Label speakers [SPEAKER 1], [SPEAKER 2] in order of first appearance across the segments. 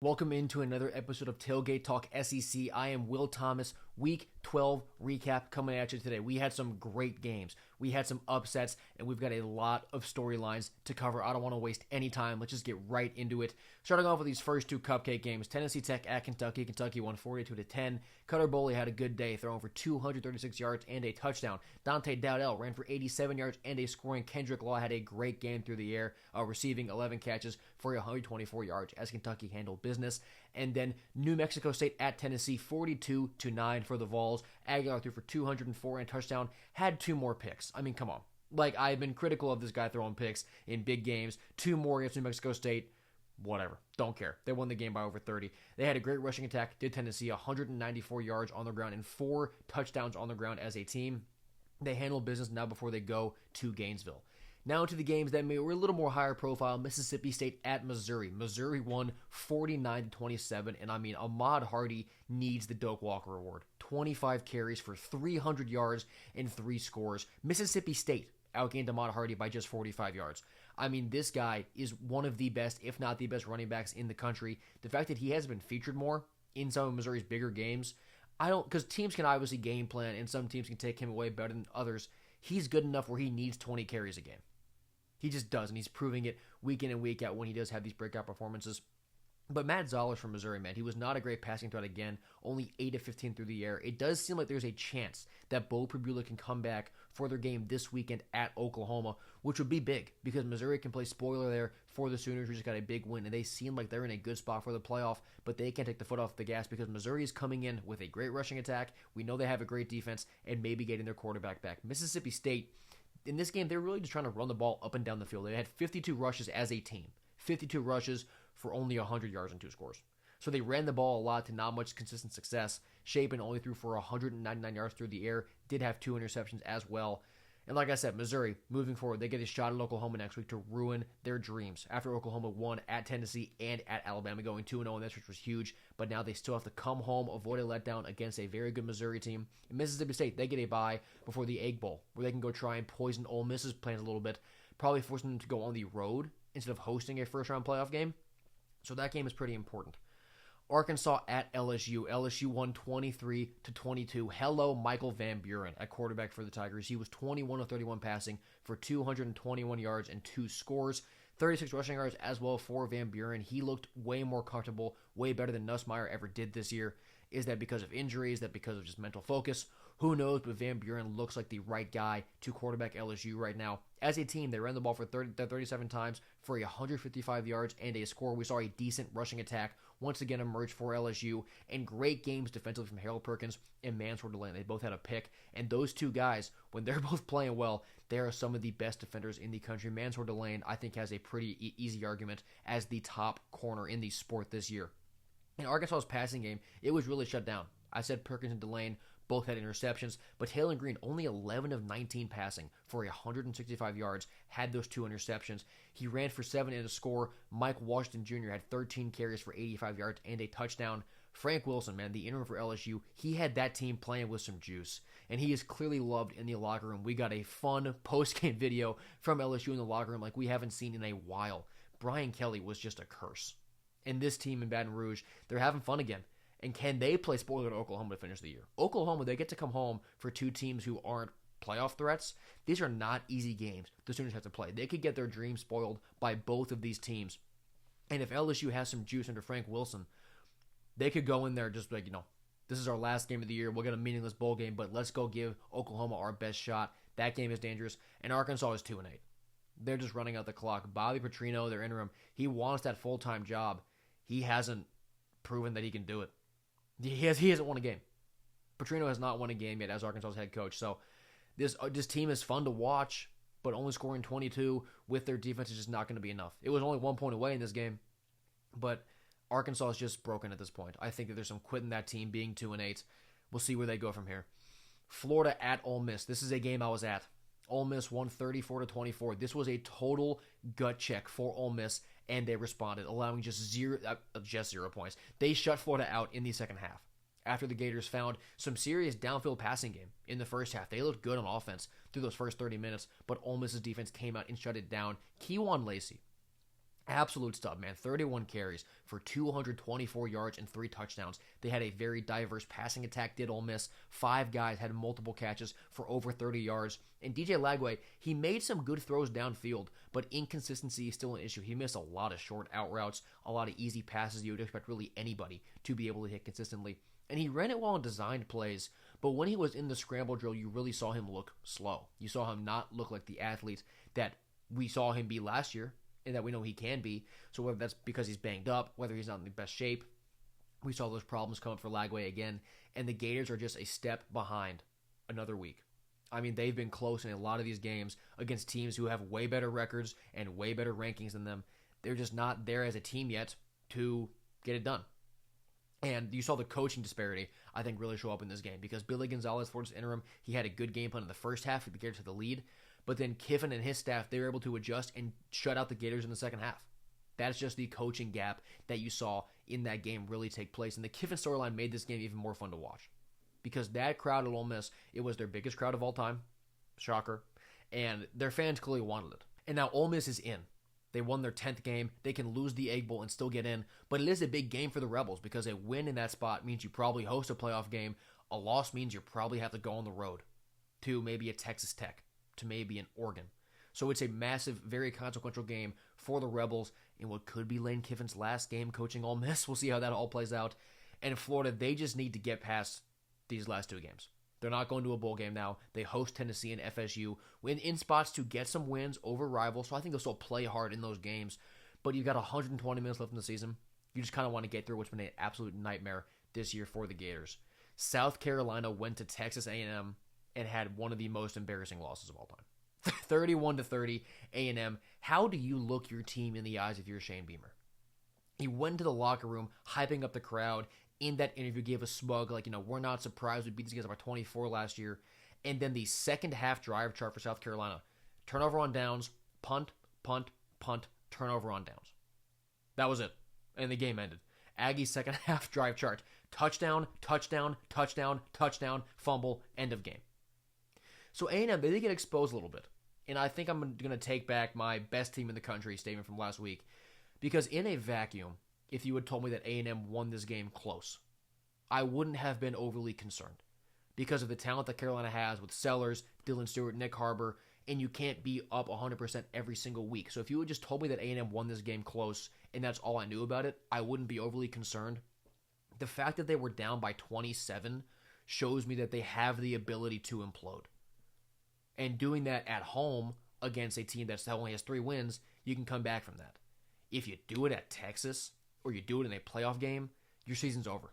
[SPEAKER 1] Welcome into another episode of Tailgate Talk SEC. I am Will Thomas. Week 12 recap coming at you today. We had some great games. We had some upsets, and we've got a lot of storylines to cover. I don't want to waste any time. Let's just get right into it. Starting off with these first two cupcake games. Tennessee Tech at Kentucky. Kentucky won 42-10. Cutter Boley had a good day, throwing for 236 yards and a touchdown. Dante Dowdell ran for 87 yards and a scoring. Kendrick Law had a great game through the air, receiving 11 catches for 124 yards as Kentucky handled business. And then New Mexico State at Tennessee, 42-9 for the Vols. Aguilar threw for 204 and a touchdown. Had two more picks. I mean, come on. I've been critical of this guy throwing picks in big games. Two more against New Mexico State. Whatever. Don't care. They won the game by over 30. They had a great rushing attack. Did Tennessee 194 yards on the ground and 4 touchdowns on the ground as a team. They handle business now before they go to Gainesville. Now to the games that were a little more higher profile. Mississippi State at Missouri. Missouri won 49-27, and I mean, Ahmad Hardy needs the Doak Walker Award. 25 carries for 300 yards and 3 scores. Mississippi State outgained Ahmad Hardy by just 45 yards. I mean, this guy is one of the best, if not the best, running backs in the country. The fact that he has been featured more in some of Missouri's bigger games, because teams can obviously game plan, and some teams can take him away better than others. He's good enough where he needs 20 carries a game. He just does, and he's proving it week in and week out when he does have these breakout performances. But Matt Zollers from Missouri, man, he was not a great passing threat again, only 8 of 15 through the air. It does seem like there's a chance that Bo Pribula can come back for their game this weekend at Oklahoma, which would be big because Missouri can play spoiler there for the Sooners, who just got a big win, and they seem like they're in a good spot for the playoff, but they can't take the foot off the gas because Missouri is coming in with a great rushing attack. We know they have a great defense and maybe getting their quarterback back. Mississippi State, in this game, they're really just trying to run the ball up and down the field. They had 52 rushes as a team. 52 rushes for only 100 yards and 2 scores. So they ran the ball a lot to not much consistent success. Shapen only threw for 199 yards through the air. Did have 2 interceptions as well. And like I said, Missouri, moving forward, they get a shot at Oklahoma next week to ruin their dreams. After Oklahoma won at Tennessee and at Alabama, going 2-0 in this, which was huge. But now they still have to come home, avoid a letdown against a very good Missouri team. In Mississippi State, they get a bye before the Egg Bowl, where they can go try and poison Ole Miss's plans a little bit, probably forcing them to go on the road instead of hosting a first-round playoff game. So that game is pretty important. Arkansas at LSU. LSU won 23-22. Hello, Michael Van Buren at quarterback for the Tigers. He was 21 of 31 passing for 221 yards and 2 scores. 36 rushing yards as well for Van Buren. He looked way more comfortable, way better than Nussmeier ever did this year. Is that because of injuries? Is that because of just mental focus? Who knows, but Van Buren looks like the right guy to quarterback LSU right now. As a team, they ran the ball for 37 times for 155 yards and a score. We saw a decent rushing attack once again emerge for LSU, and great games defensively from Harold Perkins and Mansour DeLane. They both had a pick, and those two guys, when they're both playing well, they are some of the best defenders in the country. Mansour DeLane, I think, has a pretty easy argument as the top corner in the sport this year. In Arkansas's passing game, it was really shut down. I said Perkins and DeLane both had interceptions, but Taylor Green, only 11 of 19 passing for 165 yards, had those 2 interceptions. He ran for 7 and a score. Mike Washington Jr. had 13 carries for 85 yards and a touchdown. Frank Wilson, man, the interim for LSU, he had that team playing with some juice, and he is clearly loved in the locker room. We got a fun post-game video from LSU in the locker room like we haven't seen in a while. Brian Kelly was just a curse. And this team in Baton Rouge, they're having fun again. And can they play spoiler to Oklahoma to finish the year? Oklahoma, they get to come home for 2 teams who aren't playoff threats. These are not easy games the Sooners have to play. They could get their dreams spoiled by both of these teams. And if LSU has some juice under Frank Wilson, they could go in there just like, this is our last game of the year. We'll get a meaningless bowl game, but let's go give Oklahoma our best shot. That game is dangerous. And Arkansas is 2-8. They're just running out the clock. Bobby Petrino, their interim, he wants that full-time job. He hasn't proven that he can do it. He hasn't won a game. Petrino has not won a game yet as Arkansas's head coach. So this team is fun to watch, but only scoring 22 with their defense is just not going to be enough. It was only 1 point away in this game, but Arkansas is just broken at this point. I think that there's some quit in that team being 2-8. We'll see where they go from here. Florida at Ole Miss. This is a game I was at. Ole Miss won 34-24. This was a total gut check for Ole Miss, and they responded, allowing just 0 points. They shut Florida out in the second half. After the Gators found some serious downfield passing game in the first half. They looked good on offense through those first 30 minutes, but Ole Miss's defense came out and shut it down. Kejuan Lacey, Absolute stud, man. 31 carries for 224 yards and 3 touchdowns. They had a very diverse passing attack, did Ole Miss. 5 guys had multiple catches for over 30 yards. And DJ Lagway, he made some good throws downfield, but inconsistency is still an issue. He missed a lot of short out routes, a lot of easy passes you would expect really anybody to be able to hit consistently. And he ran it well in designed plays, but when he was in the scramble drill, you really saw him look slow. You saw him not look like the athlete that we saw him be last year, and that we know he can be. So whether that's because he's banged up, whether he's not in the best shape, we saw those problems come up for Lagway again. And the Gators are just a step behind another week. I mean, they've been close in a lot of these games against teams who have way better records and way better rankings than them. They're just not there as a team yet to get it done. And you saw the coaching disparity, I think, really show up in this game because Billy Gonzalez, for his interim, he had a good game plan in the first half to get to the lead. But then Kiffin and his staff, they were able to adjust and shut out the Gators in the second half. That's just the coaching gap that you saw in that game really take place. And the Kiffin storyline made this game even more fun to watch. Because that crowd at Ole Miss, it was their biggest crowd of all time. Shocker. And their fans clearly wanted it. And now Ole Miss is in. They won their 10th game. They can lose the Egg Bowl and still get in. But it is a big game for the Rebels because a win in that spot means you probably host a playoff game. A loss means you probably have to go on the road to maybe a Texas Tech, to maybe an Oregon. So it's a massive, very consequential game for the Rebels in what could be Lane Kiffin's last game coaching Ole Miss. We'll see how that all plays out. And Florida, they just need to get past these last 2 games. They're not going to a bowl game now. They host Tennessee and FSU in spots to get some wins over rivals. So I think they'll still play hard in those games. But you've got 120 minutes left in the season. You just kind of want to get through what's been an absolute nightmare this year for the Gators. South Carolina went to Texas A&M and had one of the most embarrassing losses of all time. 31-30 A&M. How do you look your team in the eyes if you're Shane Beamer? He went to the locker room, hyping up the crowd. In that interview, gave a smug, we're not surprised we beat these guys by 24 last year. And then the second half drive chart for South Carolina. Turnover on downs, punt, punt, punt, turnover on downs. That was it. And the game ended. Aggie's second half drive chart. Touchdown, touchdown, touchdown, touchdown, fumble, end of game. So A&M, they did get exposed a little bit. And I think I'm going to take back my best team in the country statement from last week. Because in a vacuum, if you had told me that A&M won this game close, I wouldn't have been overly concerned because of the talent that Carolina has with Sellers, Dylan Stewart, Nick Harbor, and you can't be up 100% every single week. So if you had just told me that A&M won this game close and that's all I knew about it, I wouldn't be overly concerned. The fact that they were down by 27 shows me that they have the ability to implode. And doing that at home against a team that only has 3 wins, you can come back from that. If you do it at Texas, or you do it in a playoff game, your season's over.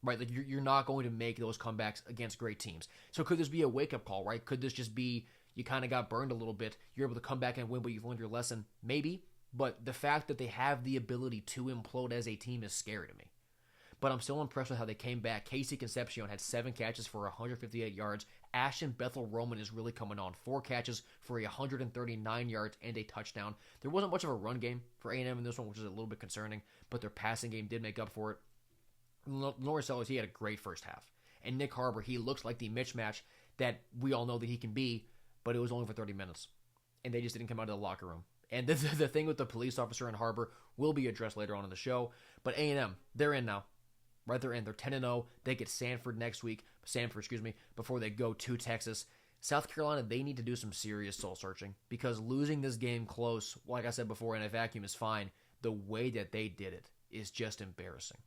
[SPEAKER 1] Right? You're not going to make those comebacks against great teams. So could this be a wake-up call, right? Could this just be you kind of got burned a little bit, you're able to come back and win, but you've learned your lesson? Maybe. But the fact that they have the ability to implode as a team is scary to me. But I'm still impressed with how they came back. Casey Concepcion had 7 catches for 158 yards. Ashton Bethel-Roman is really coming on. 4 catches for 139 yards and a touchdown. There wasn't much of a run game for A&M in this one, which is a little bit concerning, but their passing game did make up for it. Lawrence Sellers, he had a great first half. And Nick Harbor, he looks like the mismatch that we all know that he can be, but it was only for 30 minutes. And they just didn't come out of the locker room. And the thing with the police officer and Harbor will be addressed later on in the show. But A&M, they're in now. Right, they're in. They're 10-0. They get Sanford, before they go to Texas. South Carolina, they need to do some serious soul searching because losing this game close, like I said before, in a vacuum is fine. The way that they did it is just embarrassing.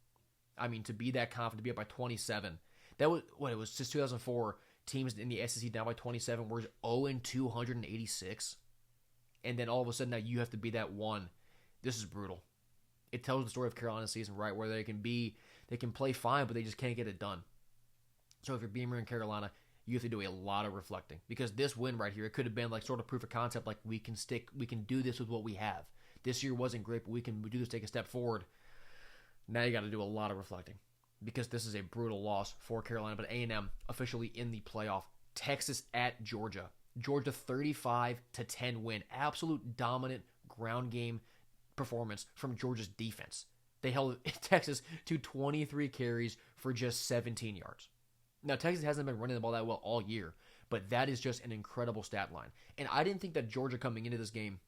[SPEAKER 1] I mean, to be that confident, to be up by 27. That was, it was since 2004, teams in the SEC down by 27 were 0-286. And then all of a sudden now you have to be that one. This is brutal. It tells the story of Carolina's season, right, where they can play fine, but they just can't get it done. So if you're Beamer in Carolina, you have to do a lot of reflecting. Because this win right here, it could have been like sort of proof of concept, like we can do this with what we have. This year wasn't great, but we can do this, take a step forward. Now you got to do a lot of reflecting. Because this is a brutal loss for Carolina, but A&M officially in the playoff. Texas at Georgia. Georgia 35-10 win. Absolute dominant ground game performance from Georgia's defense. They held Texas to 23 carries for just 17 yards. Now, Texas hasn't been running the ball that well all year, but that is just an incredible stat line. And I didn't think that Georgia coming into this game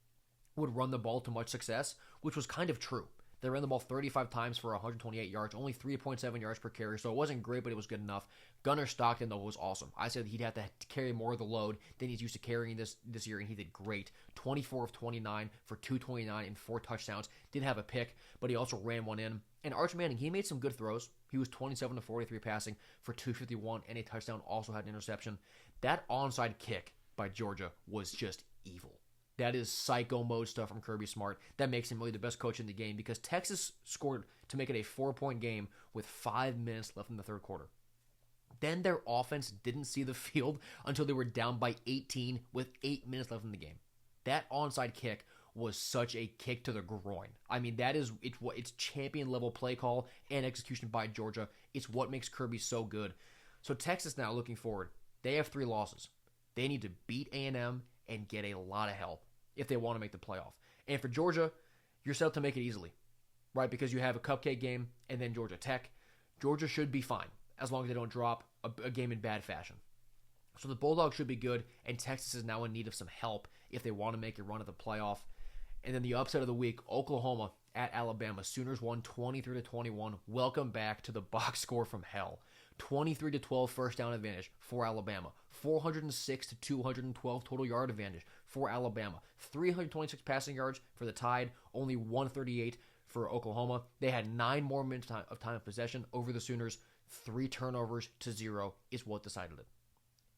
[SPEAKER 1] would run the ball to much success, which was kind of true. They ran the ball 35 times for 128 yards, only 3.7 yards per carry, so it wasn't great, but it was good enough. Gunnar Stockton, though, was awesome. I said he'd have to carry more of the load than he's used to carrying this year, and he did great. 24 of 29 for 229 and 4 touchdowns. Didn't have a pick, but he also ran one in. And Arch Manning, he made some good throws. He was 27 of 43 passing for 251 and a touchdown, also had an interception. That onside kick by Georgia was just evil. That is psycho mode stuff from Kirby Smart. That makes him really the best coach in the game because Texas scored to make it a 4-point game with 5 minutes left in the third quarter. Then their offense didn't see the field until they were down by 18 with 8 minutes left in the game. That onside kick was such a kick to the groin. I mean, it's champion level play call and execution by Georgia. It's what makes Kirby so good. So Texas now looking forward, they have 3 losses. They need to beat A&M and get a lot of help if they want to make the playoff. And for Georgia, you're set up to make it easily, right? Because you have a cupcake game and then Georgia Tech. Georgia should be fine as long as they don't drop a game in bad fashion. So the Bulldogs should be good, and Texas is now in need of some help if they want to make a run at the playoff. And then the upset of the week, Oklahoma at Alabama. Sooners won 23-21. Welcome back to the box score from hell. 23-12 first down advantage for Alabama. 406-212 total yard advantage for Alabama. 326 passing yards for the Tide. Only 138 for Oklahoma. They had 9 more minutes of time of possession over the Sooners. 3 turnovers to 0 is what decided it.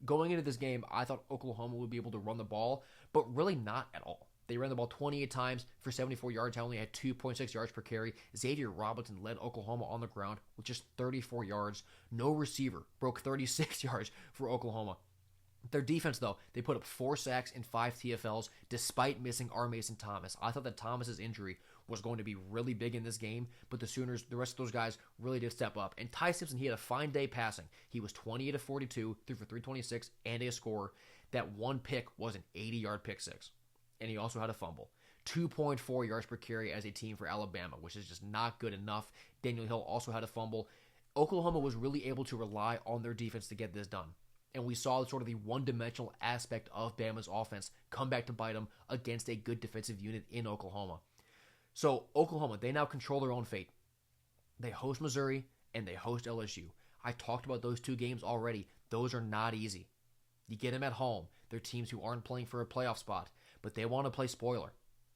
[SPEAKER 1] Going into this game, I thought Oklahoma would be able to run the ball, but really not at all. They ran the ball 28 times for 74 yards. I only had 2.6 yards per carry. Xavier Robinson led Oklahoma on the ground with just 34 yards. No receiver broke 36 yards for Oklahoma. Their defense, though, they put up 4 sacks and 5 TFLs despite missing R. Mason Thomas. I thought that Thomas's injury was going to be really big in this game, but the Sooners, the rest of those guys, really did step up. And Ty Simpson, he had a fine day passing. He was 28 of 42, threw for 326 and a score. That one pick was an 80-yard pick six. And he also had a fumble. 2.4 yards per carry as a team for Alabama, which is just not good enough. Daniel Hill also had a fumble. Oklahoma was really able to rely on their defense to get this done. And we saw sort of the one-dimensional aspect of Bama's offense come back to bite them against a good defensive unit in Oklahoma. So Oklahoma, they now control their own fate. They host Missouri and they host LSU. I talked about those 2 games already. Those are not easy. You get them at home. They're teams who aren't playing for a playoff spot, but they want to play spoiler.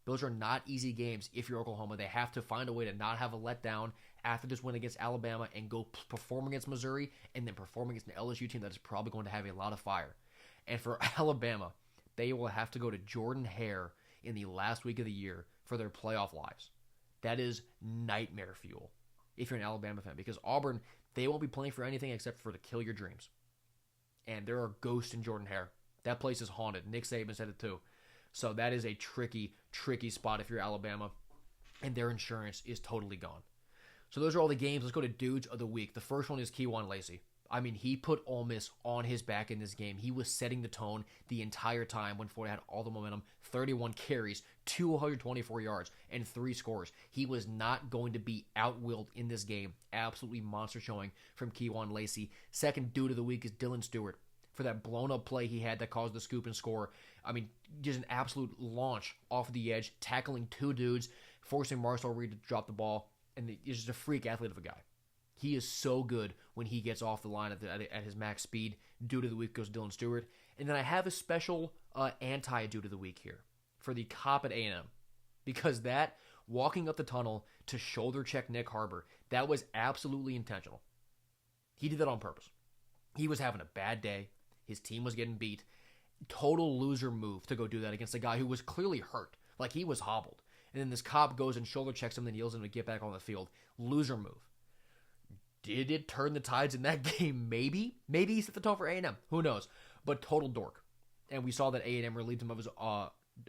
[SPEAKER 1] Those are not easy games if you're Oklahoma. They have to find a way to not have a letdown after this win against Alabama and go perform against Missouri and then perform against an LSU team that is probably going to have a lot of fire. And for Alabama, they will have to go to Jordan Hare in the last week of the year for their playoff lives. That is nightmare fuel if you're an Alabama fan, because Auburn, they won't be playing for anything except for to kill your dreams. And there are ghosts in Jordan Hare. That place is haunted. Nick Saban said it too. So that is a tricky, tricky spot if you're Alabama. And their insurance is totally gone. So those are all the games. Let's go to Dudes of the Week. The first one is Kejuan Lacey. I mean, he put Ole Miss on his back in this game. He was setting the tone the entire time when Florida had all the momentum. 31 carries, 224 yards, and 3 scores. He was not going to be outwilled in this game. Absolutely monster showing from Kejuan Lacey. Second Dude of the Week is Dylan Stewart for that blown-up play he had that caused the scoop and score. I mean, just an absolute launch off the edge, tackling 2 dudes, forcing Marcel Reed to drop the ball, and he's just a freak athlete of a guy. He is so good when he gets off the line at his max speed. Dude of the Week goes Dylan Stewart. And then I have a special anti-Dude of the Week here for the cop at A&M. Because that, walking up the tunnel to shoulder check Nick Harbor, that was absolutely intentional. He did that on purpose. He was having a bad day. His team was getting beat. Total loser move to go do that against a guy who was clearly hurt. Like, he was hobbled. And then this cop goes and shoulder checks him and yells him to get back on the field. Loser move. Did it turn the tides in that game? Maybe. Maybe he set the tone for A&M. Who knows? But total dork. And we saw that A&M relieved him of his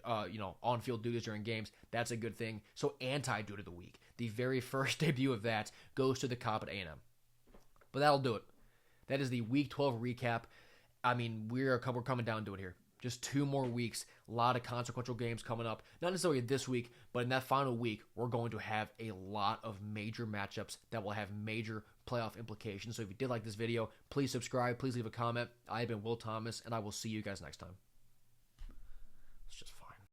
[SPEAKER 1] on-field duties during games. That's a good thing. So anti-Dude of the Week. The very first debut of that goes to the cop at A&M. But that'll do it. That is the Week 12 recap. I mean, we're coming down to it here. Just 2 more weeks. A lot of consequential games coming up. Not necessarily this week, but in that final week, we're going to have a lot of major matchups that will have major playoff implications. So if you did like this video, please subscribe. Please leave a comment. I have been Will Thomas, and I will see you guys next time.